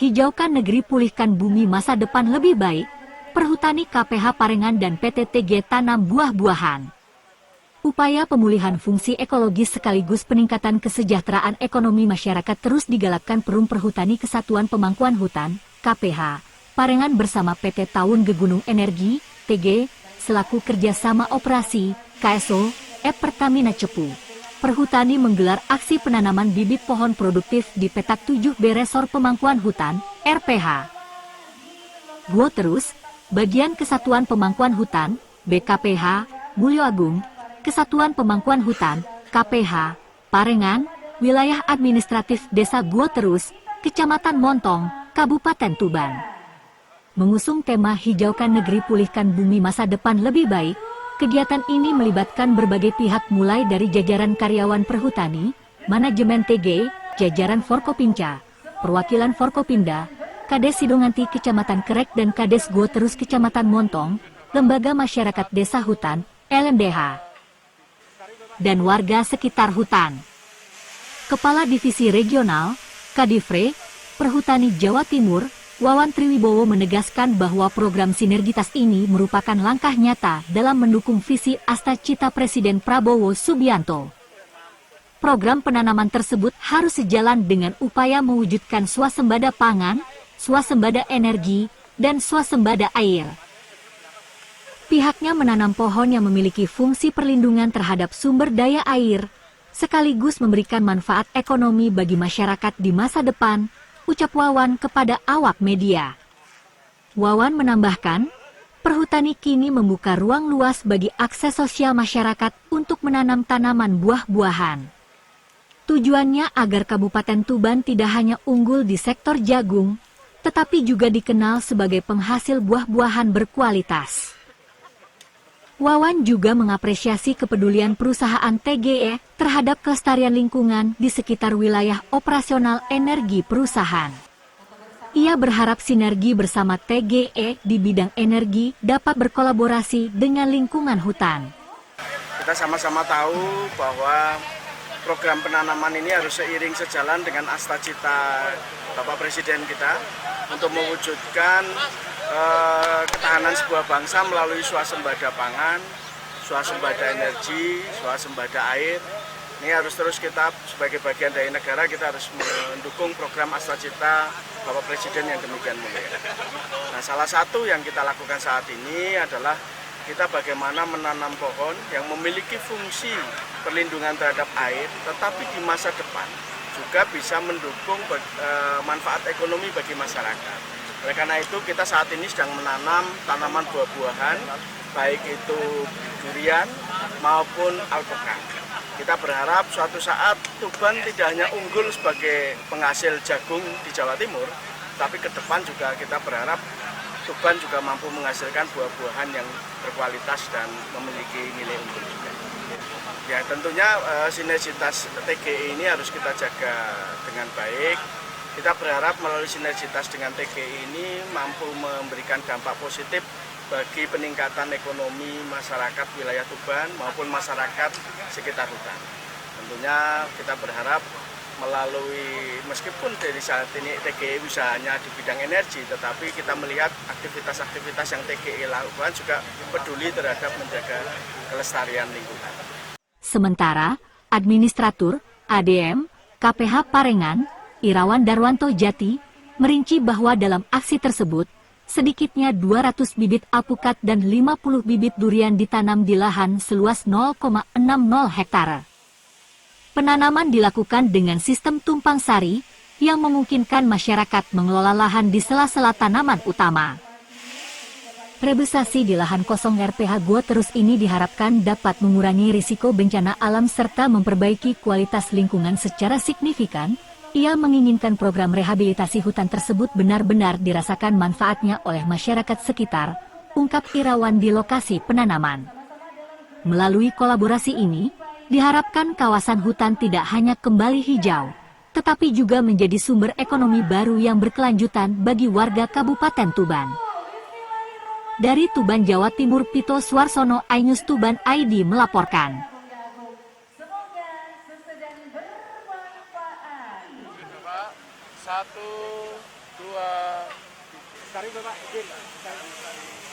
Hijaukan negeri, pulihkan bumi, masa depan lebih baik. Perhutani KPH Parengan dan PT TG Tanam Buah-Buahan. Upaya pemulihan fungsi ekologis sekaligus peningkatan kesejahteraan ekonomi masyarakat terus digalakkan Perum Perhutani Kesatuan Pemangkuan Hutan, KPH, Parengan bersama PT Taun Gegunung Energi, TG, selaku kerjasama operasi, KSO, Pertamina Cepu. Perhutani menggelar aksi penanaman bibit pohon produktif di Petak 7B Resor Pemangkuan Hutan, RPH. Gua Terus, Bagian Kesatuan Pemangkuan Hutan, BKPH, Mulyo Agung, Kesatuan Pemangkuan Hutan, KPH, Parengan, Wilayah Administratif Desa Gua Terus, Kecamatan Montong, Kabupaten Tuban. Mengusung tema Hijaukan Negeri, Pulihkan Bumi, Masa Depan Lebih Baik, kegiatan ini melibatkan berbagai pihak mulai dari jajaran karyawan perhutani, manajemen TG, jajaran Forkopimda, perwakilan Forkopimda, Kades Sidonganti Kecamatan Kerek dan Kades Gua Terus Kecamatan Montong, lembaga masyarakat desa hutan, LMDH, dan warga sekitar hutan. Kepala Divisi Regional, Kadifre, Perhutani Jawa Timur, Wawan Triwibowo menegaskan bahwa program sinergitas ini merupakan langkah nyata dalam mendukung visi Astacita Presiden Prabowo Subianto. Program penanaman tersebut harus sejalan dengan upaya mewujudkan swasembada pangan, swasembada energi, dan swasembada air. Pihaknya menanam pohon yang memiliki fungsi perlindungan terhadap sumber daya air, sekaligus memberikan manfaat ekonomi bagi masyarakat di masa depan, ucap Wawan kepada awak media. Wawan menambahkan, perhutani kini membuka ruang luas bagi akses sosial masyarakat untuk menanam tanaman buah-buahan. Tujuannya agar Kabupaten Tuban tidak hanya unggul di sektor jagung, tetapi juga dikenal sebagai penghasil buah-buahan berkualitas. Wawan juga mengapresiasi kepedulian perusahaan TGE terhadap kelestarian lingkungan di sekitar wilayah operasional energi perusahaan. Ia berharap sinergi bersama TGE di bidang energi dapat berkolaborasi dengan lingkungan hutan. Kita sama-sama tahu bahwa program penanaman ini harus seiring sejalan dengan Astacita Bapak Presiden kita untuk mewujudkan ketahanan sebuah bangsa melalui swasembada pangan, swasembada energi, swasembada air. Ini harus terus kita sebagai bagian dari negara, kita harus mendukung program Astacita Bapak Presiden yang demikian mulia. Nah, salah satu yang kita lakukan saat ini adalah kita bagaimana menanam pohon yang memiliki fungsi perlindungan terhadap air, tetapi di masa depan juga bisa mendukung manfaat ekonomi bagi masyarakat. Oleh karena itu kita saat ini sedang menanam tanaman buah-buahan, baik itu durian maupun alpukat. Kita berharap suatu saat Tuban tidak hanya unggul sebagai penghasil jagung di Jawa Timur, tapi ke depan juga kita berharap Tuban juga mampu menghasilkan buah-buahan yang berkualitas dan memiliki nilai unggul juga. Ya tentunya sinergitas TGI ini harus kita jaga dengan baik. Kita berharap melalui sinergitas dengan TGI ini mampu memberikan dampak positif bagi peningkatan ekonomi masyarakat wilayah Tuban maupun masyarakat sekitar hutan. Tentunya kita berharap melalui, meskipun dari saat ini TGI usahanya di bidang energi, tetapi kita melihat aktivitas-aktivitas yang TGI lakukan juga peduli terhadap menjaga kelestarian lingkungan. Sementara, Administratur, ADM, KPH Parengan, Irawan Darwanto Jati, merinci bahwa dalam aksi tersebut, sedikitnya 200 bibit alpukat dan 50 bibit durian ditanam di lahan seluas 0,60 hektare. Penanaman dilakukan dengan sistem tumpang sari, yang memungkinkan masyarakat mengelola lahan di sela-sela tanaman utama. Rebusasi di lahan kosong RPH Gua Terus ini diharapkan dapat mengurangi risiko bencana alam serta memperbaiki kualitas lingkungan secara signifikan. Ia menginginkan program rehabilitasi hutan tersebut benar-benar dirasakan manfaatnya oleh masyarakat sekitar, ungkap Irawan di lokasi penanaman. Melalui kolaborasi ini, diharapkan kawasan hutan tidak hanya kembali hijau, tetapi juga menjadi sumber ekonomi baru yang berkelanjutan bagi warga Kabupaten Tuban. Dari Tuban, Jawa Timur, Pito Suarsono, iNews Tuban ID melaporkan. Satu, 2. Tarik Bapak, izin.